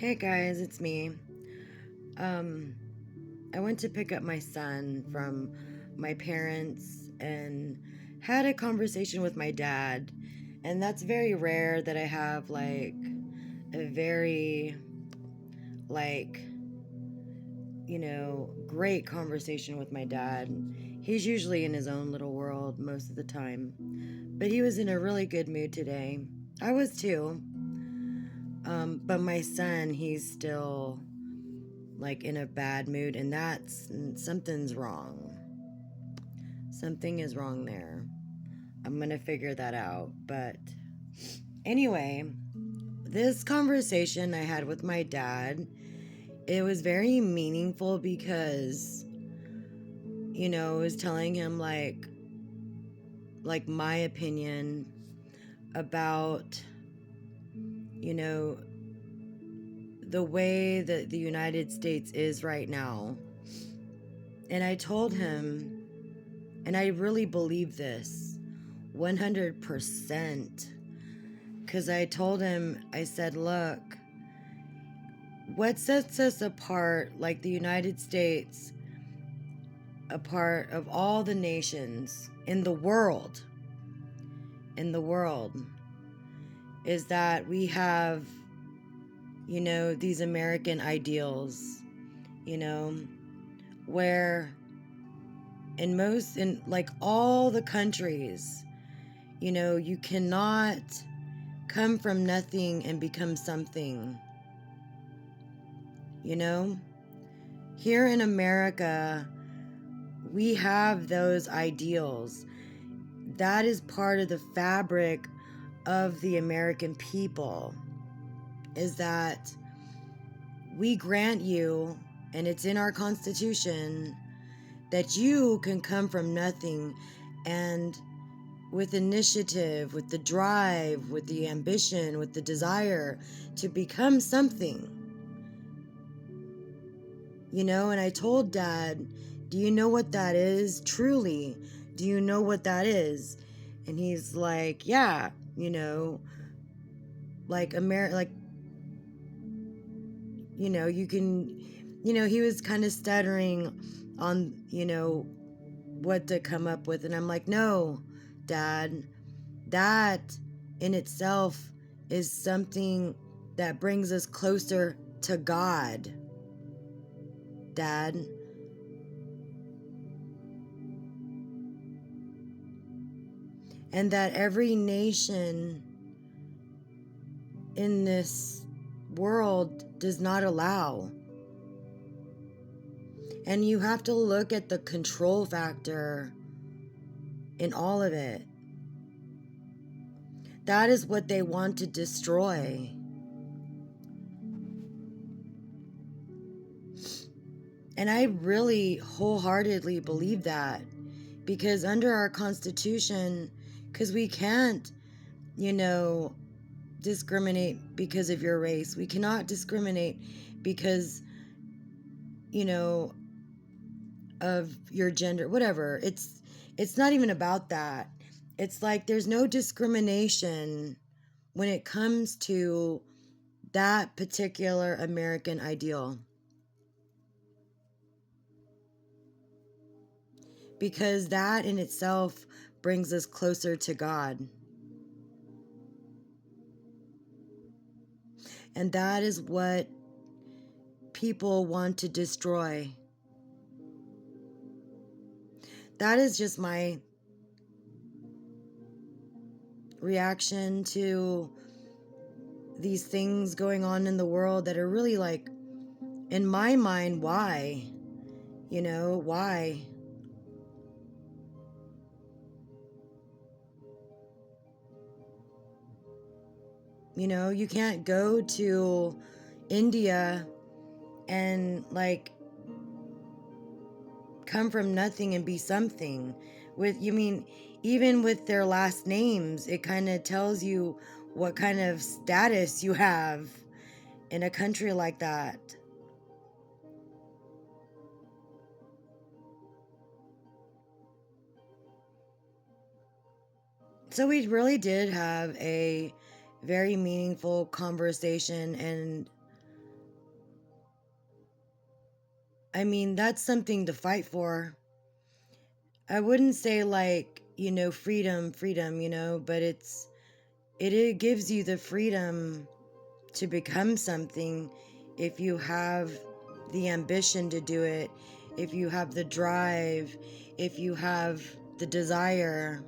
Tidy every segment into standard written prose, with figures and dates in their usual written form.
Hey guys, it's me. Um, I went to pick up my son from my parents and had a conversation with my dad. And that's very rare that I have like a very like great conversation with my dad. He's usually in his own little world most of the time. But he was in a really good mood today. I was too. But my son, he's still like in a bad mood, and that's something's wrong. Something is wrong there. I'm gonna figure that out. But anyway, this conversation I had with my dad, it was very meaningful because, I was telling him like my opinion about, you know, the way that the United States is right now. And I told him, and I really believe this 100%, because I told him, I said, look, what sets us apart, like the United States, apart of all the nations in the world, is that we have, these American ideals, where in like all the countries, you cannot come from nothing and become something. Here in America, we have those ideals. That is part of the fabric of the American people, is that we grant you, and it's in our Constitution, that you can come from nothing and with initiative, with the drive, with the ambition, with the desire to become something. And I told Dad, do you know what that is? Truly, do you know what that is? And he's like, yeah, like you can, he was kind of stuttering on, what to come up with. And I'm like, no, Dad, that in itself is something that brings us closer to God, Dad. And that every nation in this world does not allow. And you have to look at the control factor in all of it. That is what they want to destroy. And I really wholeheartedly believe that, because under our Constitution, because we can't, discriminate because of your race. We cannot discriminate because, of your gender, whatever. It's not even about that. It's like there's no discrimination when it comes to that particular American ideal. Because that in itself brings us closer to God. And that is what people want to destroy. That is just my reaction to these things going on in the world that are really, like, in my mind, why? Why? You can't go to India and, like, come from nothing and be something. Even with their last names, it kind of tells you what kind of status you have in a country like that. So we really did have a very meaningful conversation, and I mean, that's something to fight for. I wouldn't say like, freedom, but it gives you the freedom to become something if you have the ambition to do it, if you have the drive, if you have the desire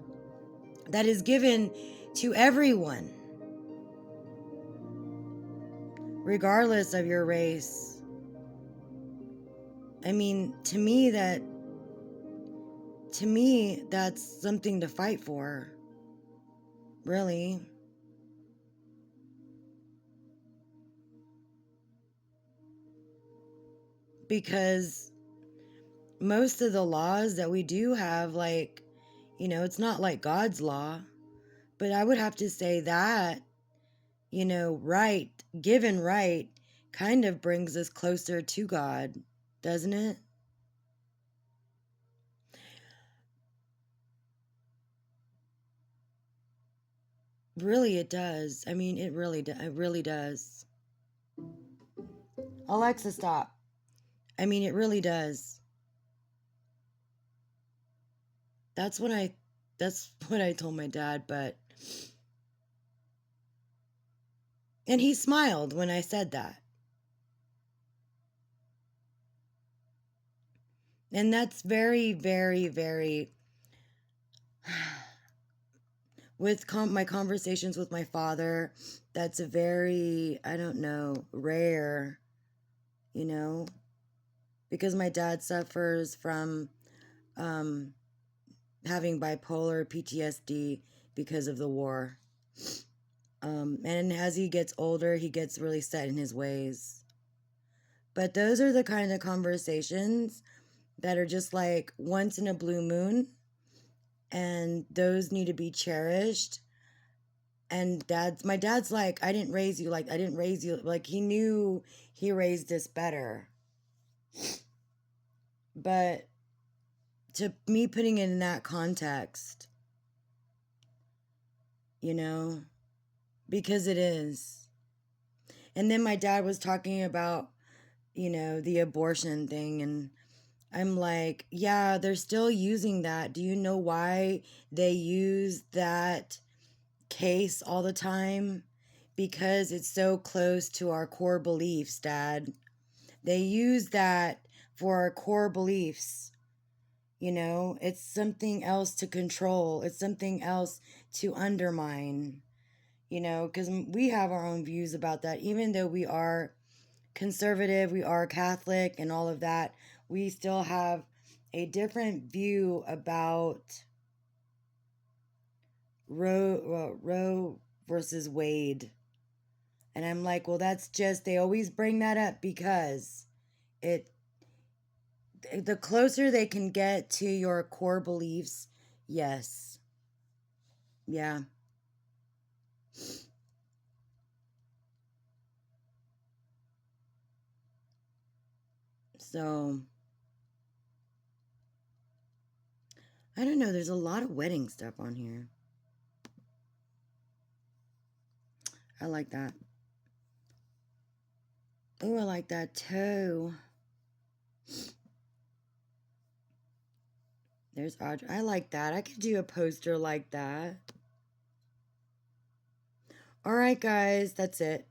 that is given to everyone, regardless of your race. I mean, to me, that's something to fight for, really. Because most of the laws that we do have, like, it's not like God's law, but I would have to say that, right, given right, kind of brings us closer to God, doesn't it? Really, it does. I mean, it really does. Alexa, stop. I mean, it really does. That's what I told my dad, and he smiled when I said that. And that's very, very, very, with my conversations with my father, that's a very, I don't know, rare, because my dad suffers from having bipolar PTSD because of the war. And as he gets older, he gets really set in his ways. But those are the kind of conversations that are just like once in a blue moon, and those need to be cherished. And my dad's like, I didn't raise you like he knew he raised us better. But to me, putting it in that context, because it is. And then my dad was talking about, the abortion thing, and I'm like, yeah, they're still using that. Do you know why they use that case all the time? Because it's so close to our core beliefs, Dad. They use that for our core beliefs. It's something else to control, it's something else to undermine, because we have our own views about that. Even though we are conservative, we are Catholic, and all of that, we still have a different view about Roe versus Wade. And I'm like, well, that's just, they always bring that up because the closer they can get to your core beliefs, yes. Yeah. So, I don't know, there's a lot of wedding stuff on here. I like that. Oh, I like that too. There's Audrey. I like that. I could do a poster like that. All right, guys, that's it.